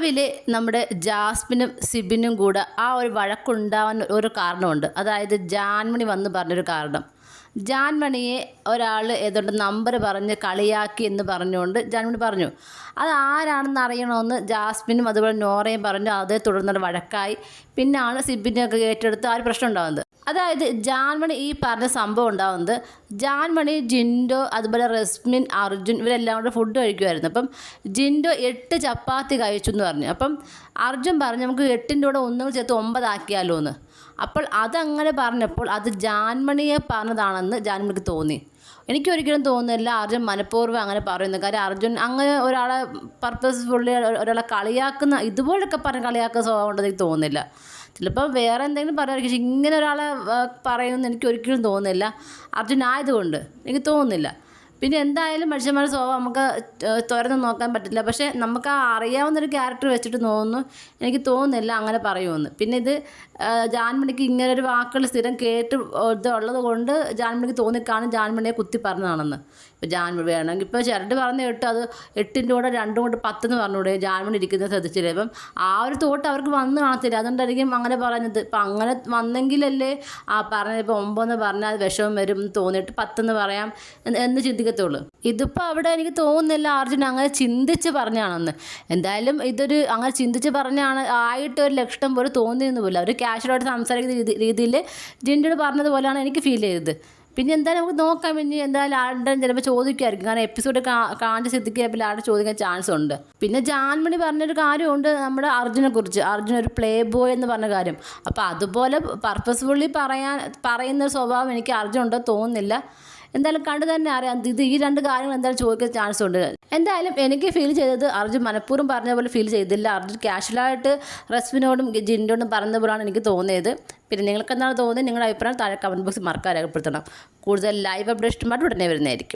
രാവിലെ നമ്മുടെ ജാസ്മിനും സിബിനും കൂടെ ആ ഒരു വഴക്കുണ്ടാവാൻ ഒരു കാരണമുണ്ട്. അതായത് ജാൻമണി വന്ന് പറഞ്ഞൊരു കാരണം. ജാൻമണിയെ ഒരാൾ ഏതാണ്ട് നമ്പർ പറഞ്ഞ് കളിയാക്കി എന്ന് പറഞ്ഞുകൊണ്ട് ജാൻമണി പറഞ്ഞു. അത് ആരാണെന്ന് അറിയണമെന്ന് ജാസ്മിനും അതുപോലെ നോറയും പറഞ്ഞു. അതേ തുടർന്നൊരു വഴക്കായി. പിന്നാണ് സിബിനെയൊക്കെ ഏറ്റെടുത്ത് ആ ഒരു പ്രശ്നം ഉണ്ടാകുന്നത്. അതായത് ജാൻമണി ഈ പറഞ്ഞ സംഭവം ഉണ്ടാകുന്നത്, ജാൻമണി, ജിൻഡോ, അതുപോലെ റസ്മിൻ, അർജുൻ ഇവരെല്ലാം കൂടെ ഫുഡ് കഴിക്കുമായിരുന്നു. അപ്പം ജിൻഡോ 8 ചപ്പാത്തി കഴിച്ചു എന്ന് പറഞ്ഞു. അപ്പം അർജുൻ പറഞ്ഞു നമുക്ക് 8ൻ്റെ കൂടെ ഒന്നും ചേർത്ത് 9 ആക്കിയാലോ എന്ന്. അപ്പോൾ അതങ്ങനെ പറഞ്ഞപ്പോൾ അത് ജാൻമണിയെ പറഞ്ഞതാണെന്ന് ജാൻമണിക്ക് തോന്നി. എനിക്കൊരിക്കലും തോന്നുന്നില്ല അർജുൻ മനഃപൂർവ്വം അങ്ങനെ പറയുന്നു. കാര്യം അർജുൻ അങ്ങനെ ഒരാളെ പർപ്പസ്ഫുള്ളി ഒരാളെ കളിയാക്കുന്ന ഇതുപോലൊക്കെ പറഞ്ഞ് കളിയാക്കുന്ന സ്വഭാവം ഉണ്ടെന്ന് എനിക്ക് തോന്നുന്നില്ല. ചിലപ്പോൾ വേറെ എന്തെങ്കിലും പറയാമായിരിക്കും. പക്ഷേ ഇങ്ങനെ ഒരാളെ പറയുമെന്ന് എനിക്ക് ഒരിക്കലും തോന്നുന്നില്ല. അർജുൻ ആയതുകൊണ്ട് എനിക്ക് തോന്നുന്നില്ല. പിന്നെ എന്തായാലും മനുഷ്യന്മാരുടെ സ്വഭാവം നമുക്ക് തുറന്ന് നോക്കാൻ പറ്റില്ല. പക്ഷേ നമുക്ക് ആ അറിയാവുന്നൊരു ക്യാരക്ടർ വെച്ചിട്ട് തോന്നുന്നു, എനിക്ക് തോന്നുന്നില്ല അങ്ങനെ പറയുമെന്ന്. പിന്നെ ഇത് ജാൻമണിക്ക് ഇങ്ങനൊരു വാക്കുകൾ സ്ഥിരം കേട്ട് ഇതുള്ളത് കൊണ്ട് ജാൻമണിക്ക് തോന്നിക്കാണും ജാൻമണിയെ കുത്തി പറഞ്ഞതാണെന്ന്. ഇപ്പോൾ ജാൻമണി വേണമെങ്കിൽ ഇപ്പോൾ ചിരട് പറഞ്ഞ് കേട്ട് അത് 8ൻ്റെ കൂടെ 2 കൊണ്ട് 10 എന്ന് പറഞ്ഞുകൂടെ, ജാൻമണി ഇരിക്കുന്നത് ശ്രദ്ധിച്ചില്ല. ഇപ്പം ആ ഒരു തോട്ട് അവർക്ക് വന്ന് കാണത്തില്ല, അതുകൊണ്ടായിരിക്കും അങ്ങനെ പറഞ്ഞത്. ഇപ്പം അങ്ങനെ വന്നെങ്കിലല്ലേ ആ പറഞ്ഞത്. ഇപ്പോൾ 9 എന്ന് പറഞ്ഞാൽ വിഷമം വരും എന്ന് തോന്നിയിട്ട് 10 എന്ന് പറയാം എന്ന് ചിന്തിക്കത്തുള്ളൂ. ഇതിപ്പോൾ അവിടെ എനിക്ക് തോന്നുന്നില്ല അർജുൻ അങ്ങനെ ചിന്തിച്ച് പറഞ്ഞാണെന്ന്. എന്തായാലും ഇതൊരു അങ്ങനെ ചിന്തിച്ച് പറഞ്ഞാണ് ആയിട്ട് ഒരു ലക്ഷണം പോലെ തോന്നിയെന്ന് പോലും. അവർ ക്യാഷ്വലായിട്ട് സംസാരിക്കുന്ന രീതിയിൽ ജിൻഡോട് പറഞ്ഞതുപോലെയാണ് എനിക്ക് ഫീൽ ചെയ്തത്. പിന്നെ എന്തായാലും നമുക്ക് നോക്കാം. ഇനി എന്തായാലും ആരുടെ ചിലപ്പോൾ ചോദിക്കുമായിരിക്കും. കാരണം എപ്പിസോഡ് കാണിച്ച് സ്ഥിതിക്ക് ആരുടെ ചോദിക്കാൻ ചാൻസ് ഉണ്ട്. പിന്നെ ജാൻമണി പറഞ്ഞൊരു കാര്യമുണ്ട് നമ്മുടെ അർജുനെ കുറിച്ച്. അർജുൻ ഒരു പ്ലേ ബോയ് എന്ന് പറഞ്ഞ കാര്യം. അപ്പോൾ അതുപോലെ പർപ്പസ്ഫുള്ളി പറയുന്ന സ്വഭാവം എനിക്ക് അർജുൻ ഉണ്ടോ തോന്നുന്നില്ല. എന്തായാലും കണ്ടു തന്നെ അറിയാം. ഈ 2 കാര്യങ്ങൾ എന്തായാലും ചോദിക്കാൻ ചാൻസ് ഉണ്ട്. എന്തായാലും എനിക്ക് ഫീൽ ചെയ്തത് അർജുൻ മനഃപൂർവ്വം പറഞ്ഞ പോലെ ഫീൽ ചെയ്തില്ല. അർജുൻ കാഷ്വലായിട്ട് റസ്മിനോടും ജിൻഡോടും പറഞ്ഞ പോലെയാണ് എനിക്ക് തോന്നിയത്. പിന്നെ നിങ്ങൾക്ക് എന്താണ് തോന്നുന്നത്? നിങ്ങളുടെ അഭിപ്രായം താഴെ കമൻറ്റ് ബോക്സിൽ മറക്കാൻ രേഖപ്പെടുത്തണം. കൂടുതൽ ലൈവ് അപ്ഡേഷനുമായിട്ട് ഉടനെ വരുന്നതായിരിക്കും.